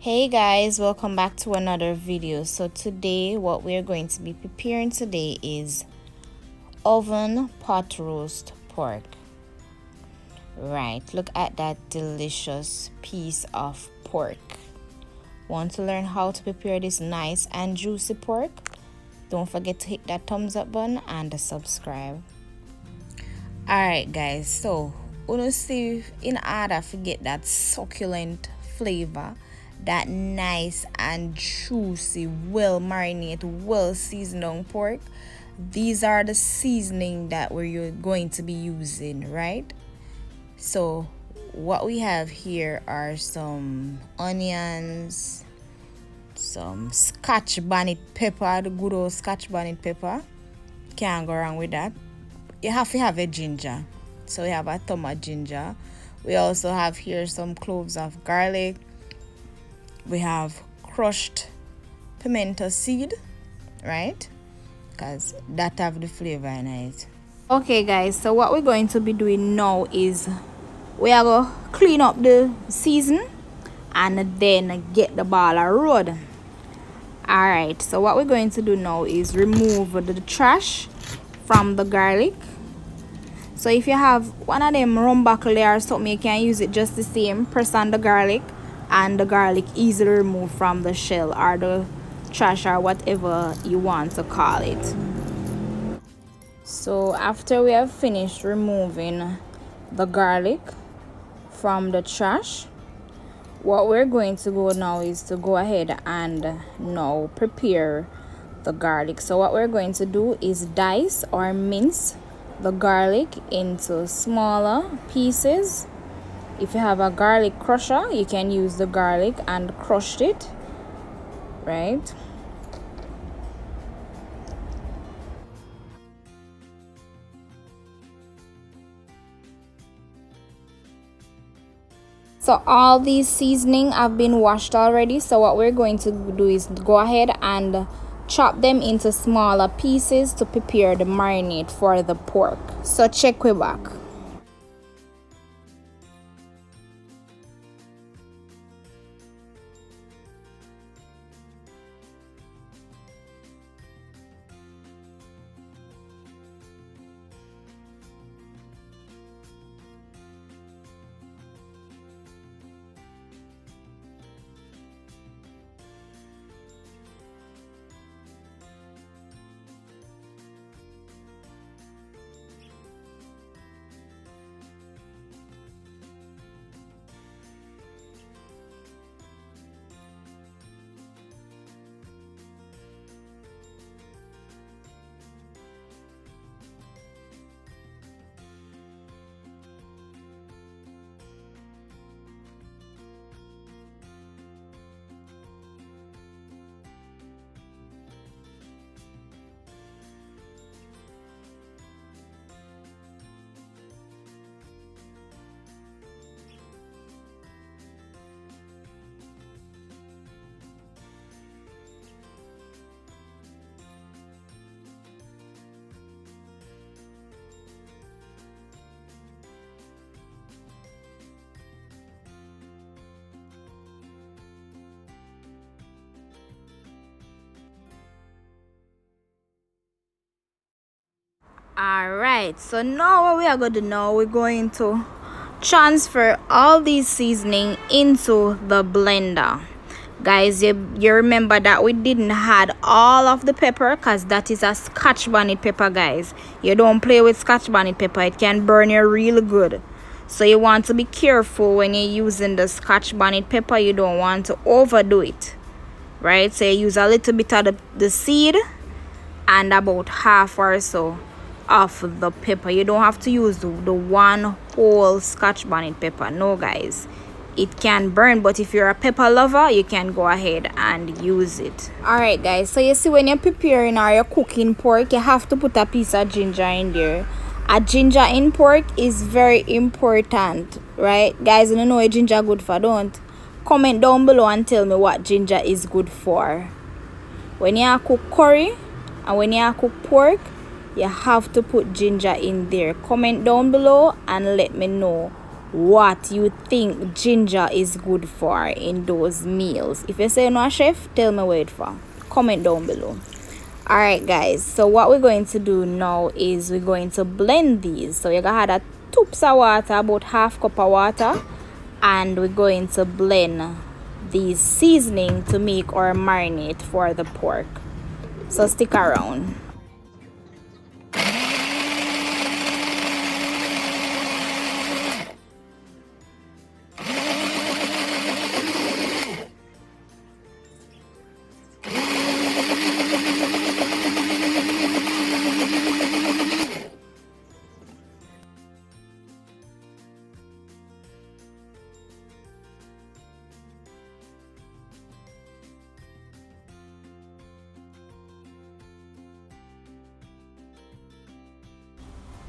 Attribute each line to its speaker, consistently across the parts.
Speaker 1: Hey guys, welcome back to another video. So today what we're going to be preparing today is oven pot roast pork. Right, look at that delicious piece of pork. Want to learn how to prepare this nice and juicy pork? Don't forget to hit that thumbs up button and subscribe. Alright guys, so wanna see, in order to get that succulent flavor, that nice and juicy, well marinated, well seasoned on pork, these are the seasoning that we're going to be using, right? So what we have here are some onions, some scotch bonnet pepper, the good old scotch bonnet pepper. Can't go wrong with that. You have to have a ginger, so we have a thumb of ginger. We also have here some cloves of garlic. We have crushed pimento seed, right? Because that have the flavor in it. Okay guys, so what we're going to be doing now is we are going to clean up the season and then get the ball of road. Alright, so what we're going to do now is remove the trash from the garlic. So if you have one of them rum buckle there or something, you can use it just the same. Press on the garlic and the garlic easily removed from the shell or the trash or whatever you want to call it. So after we have finished removing the garlic from the trash, what we're going to go now is to go ahead and now prepare the garlic. So what we're going to do is dice or mince the garlic into smaller pieces. If you have a garlic crusher, you can use the garlic and crush it, right? So all these seasoning have been washed already. So what we're going to do is go ahead and chop them into smaller pieces to prepare the marinade for the pork. So check we back. Alright, so now what we are going to do now, we're going to transfer all these seasoning into the blender. Guys, you remember that we didn't add all of the pepper because that is a scotch bonnet pepper, guys. You don't play with scotch bonnet pepper, it can burn you really good. So you want to be careful when you're using the scotch bonnet pepper. You don't want to overdo it, right? So you use a little bit of the seed and about half or so of the pepper. You don't have to use the one whole scotch bonnet pepper, no guys, it can burn, but if you're a pepper lover, you can go ahead and use it. Alright guys, so you see, when you're preparing or you're cooking pork, you have to put a piece of ginger in there. A ginger in pork is very important, right guys? You know what ginger good for, don't? Comment down below and tell me what ginger is good for. When you cook curry and when you cook pork, you have to put ginger in there. Comment down below and let me know what you think ginger is good for in those meals. If you say no, chef, tell me what it for. Comment down below. Alright guys, so what we're going to do now is we're going to blend these. So you're gonna add a 2 cups of water, about half cup of water, and we're going to blend these seasoning to make our marinade for the pork. So stick around.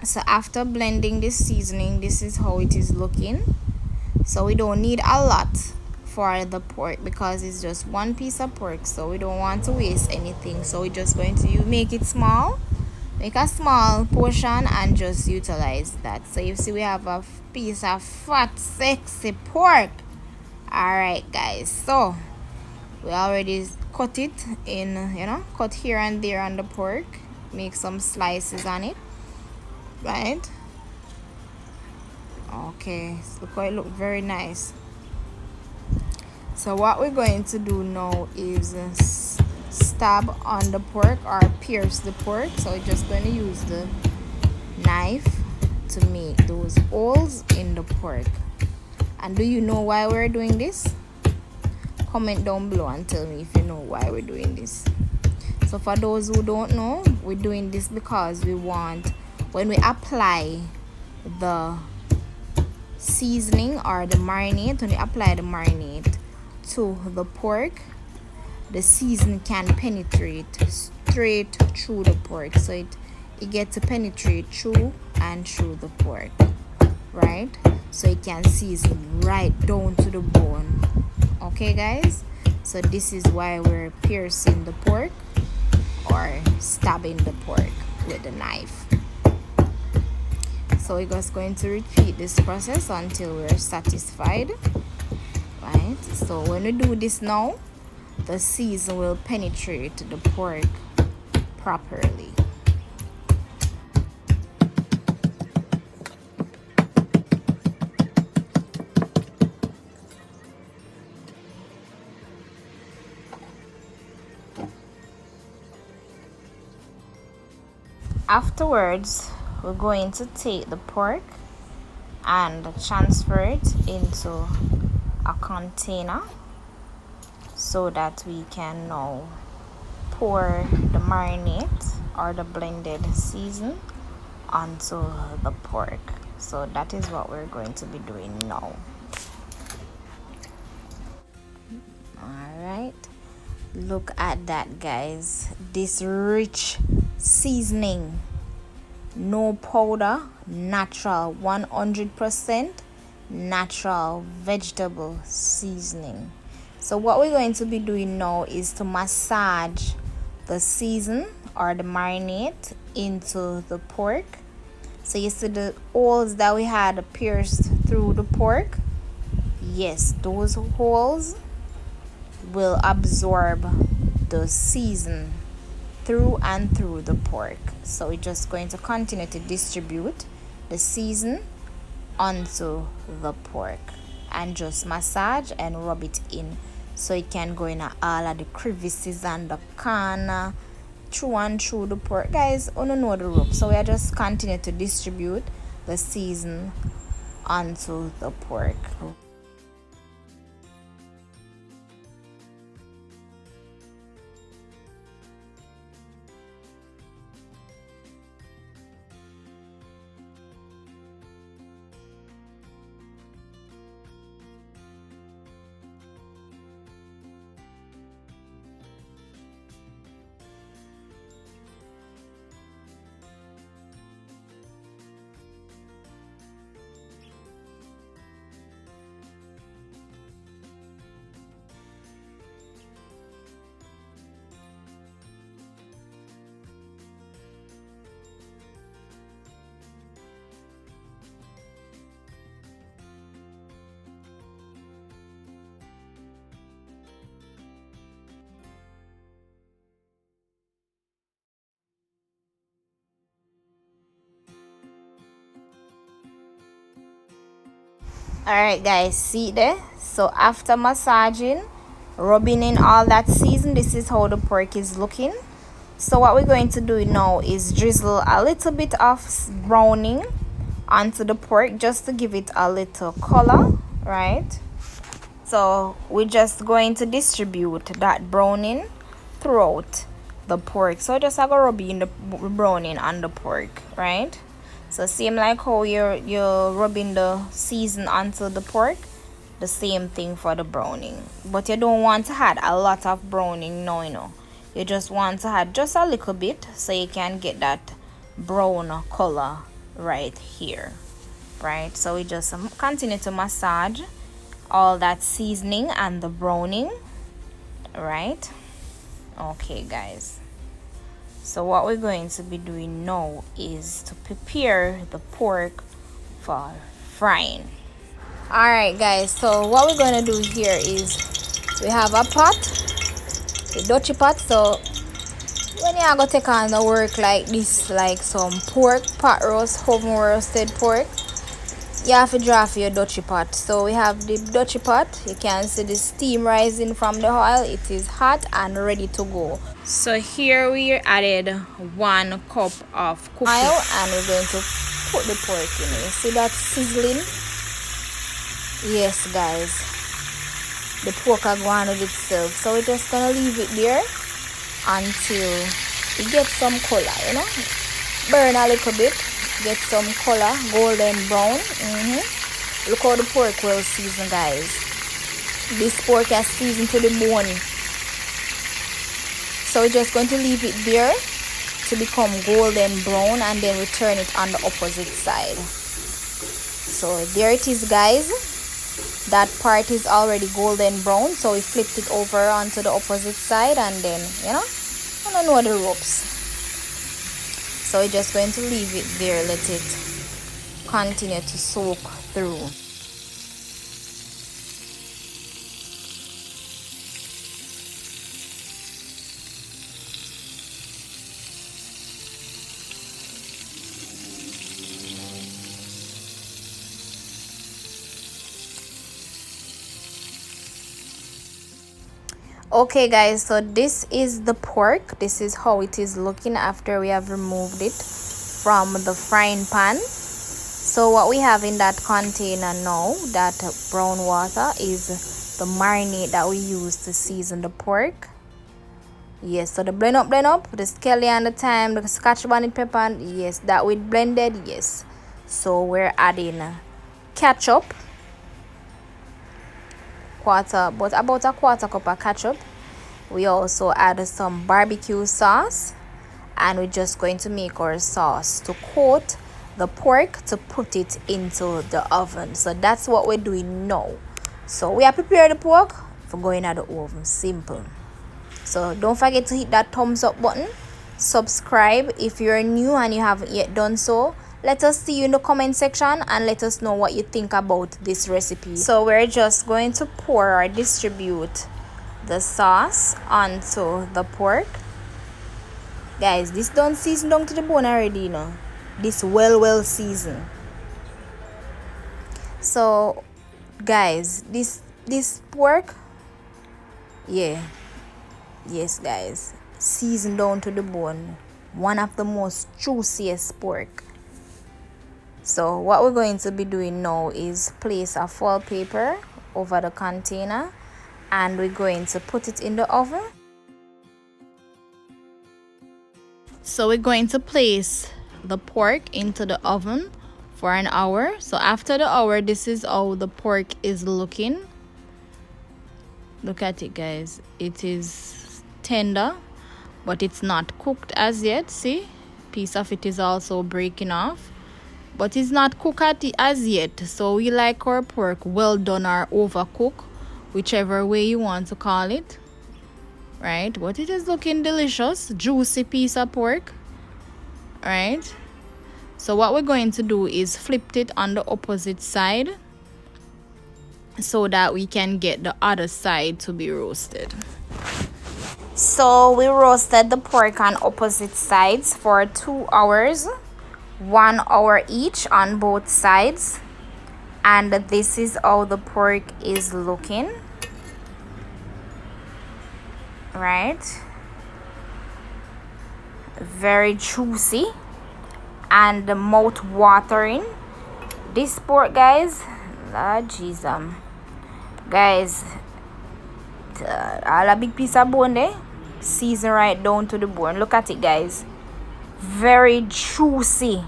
Speaker 1: So after blending this seasoning, this is how it is looking. So we don't need a lot for the pork because it's just one piece of pork, so we don't want to waste anything. So we're just going to make it small, make a small portion, and just utilize that. So you see we have a piece of fat sexy pork. Alright guys, so we already cut it in, cut here and there on the pork, make some slices on it, right? Okay, so look how it look, very nice. So what we're going to do now is stab on the pork or pierce the pork. So we're just going to use the knife to make those holes in the pork. And do you know why we're doing this? Comment down below and tell me if you know why we're doing this. So for those who don't know, we're doing this because we want, when we apply the seasoning or the marinade, when we apply the marinade to the pork, the seasoning can penetrate straight through the pork, so it gets to penetrate through and through the pork, right? So it can season right down to the bone. Okay guys, so this is why we're piercing the pork or stabbing the pork with the knife. So we're just going to repeat this process until we're satisfied, right? So when we do this now, the season will penetrate the pork properly. Afterwards, we're going to take the pork and transfer it into a container so that we can now pour the marinade or the blended season onto the pork. So that is what we're going to be doing now. Alright, look at that guys, this rich seasoning, no powder, natural 100% natural vegetable seasoning. So what we're going to be doing now is to massage the season or the marinade into the pork. So you see the holes that we had pierced through the pork? Yes, those holes will absorb the season through and through the pork. So we're just going to continue to distribute the season onto the pork and just massage and rub it in so it can go in all of the crevices and the corner, through and through the pork. Guys, you don't know the rope, so we are just continue to distribute the season onto the pork. Alright guys, see there? So after massaging, rubbing in all that season, this is how the pork is looking. So what we're going to do now is drizzle a little bit of browning onto the pork just to give it a little color, right? So we're just going to distribute that browning throughout the pork. So just I'm gonna rub in the browning on the pork, right? So same like how you're rubbing the season onto the pork, the same thing for the browning. But you don't want to add a lot of browning, no, you know. You just want to add just a little bit so you can get that brown color right here, right? So we just continue to massage all that seasoning and the browning, right? Okay guys, so what we're going to be doing now is to prepare the pork for frying. All right guys, so what we're going to do here is we have a pot, a dutchy pot. So when you are going to take on the work like this, like some pork pot roast, oven roasted pork, you have to draft your dutchy pot. So we have the dutchy pot. You can see the steam rising from the oil. It is hot and ready to go. So here we added 1 cup of cooking oil and we're going to put the pork in. You see that sizzling? Yes guys, the pork are going with itself. So we're just gonna leave it there until it gets some color, you know, burn a little bit, get some color, golden brown. Look how the pork well seasoned guys. This pork is seasoned to the bone. So we're just going to leave it there to become golden brown and then we turn it on the opposite side. So there it is guys, that part is already golden brown. So we flipped it over onto the opposite side and then, you know, I don't know the ropes. So we're just going to leave it there, let it continue to soak through. Okay guys, so this is the pork. This is how it is looking after we have removed it from the frying pan. So what we have in that container now, that brown water, is the marinade that we use to season the pork. Yes, so the blend up, the scallion, the thyme, the scotch bonnet pepper, yes, that we blended, yes. So we're adding ketchup, about a quarter cup of ketchup. We also add some barbecue sauce and we're just going to make our sauce to coat the pork to put it into the oven. So that's what we're doing now. So we are preparing the pork for going at the oven. Simple. So don't forget to hit that thumbs up button, subscribe if you're new and you haven't yet done so. Let us see you in the comment section and let us know what you think about this recipe. So we're just going to pour or distribute the sauce onto the pork. Guys, this done seasoned down to the bone already, you know. This well seasoned. So guys, this pork, yeah, yes guys, seasoned down to the bone. One of the most juiciest pork. So what we're going to be doing now is place a foil paper over the container and we're going to put it in the oven. So we're going to place the pork into the oven for an hour. So after the hour, this is how the pork is looking. Look at it guys, it is tender but it's not cooked as yet. See, piece of it is also breaking off, but it's not cooked as yet. So we like our pork well done or overcooked, whichever way you want to call it, right? But it is looking delicious, juicy piece of pork, right? So what we're going to do is flip it on the opposite side so that we can get the other side to be roasted. So we roasted the pork on opposite sides for 2 hours, 1 hour each on both sides, And this is how the pork is looking, right? Very juicy and mouth watering. This pork, guys, Lord Jesus, guys, all a big piece of bone there, season right down to the bone. Look at it, guys, very juicy.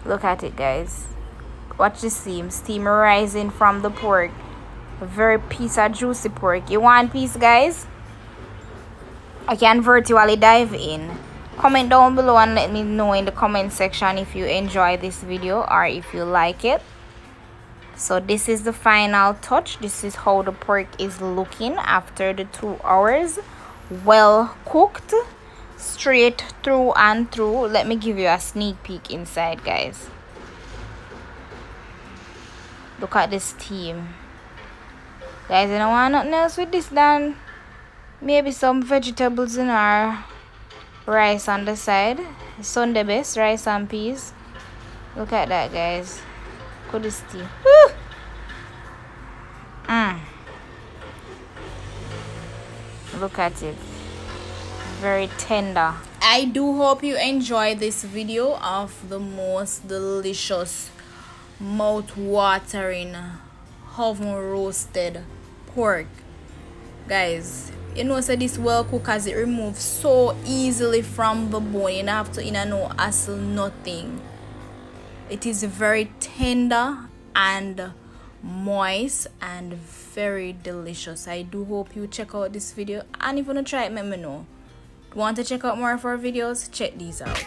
Speaker 1: Look at it, guys. Watch the steam rising from the pork. A very piece of juicy pork. You want piece, guys? I can virtually dive in. Comment down below and let me know in the comment section if you enjoy this video or if you like it. So this is the final touch. This is how the pork is looking after the 2 hours. Well cooked, straight through and through. Let me give you a sneak peek inside, guys. Look at this steam. Guys, I don't want nothing else with this than maybe some vegetables in our rice on the side. Sunday best, rice and peas. Look at that, guys. Look at this steam. Woo! Look at it. Very tender. I do hope you enjoyed this video of the most delicious, mouth-watering, oven roasted pork. Guys, you know, so this well cooked as it removes so easily from the bone. You don't have to no hassle, nothing. It is very tender and moist and very delicious. I do hope you check out this video, and if you want to try it, let me know. Want to check out more of our videos? Check these out.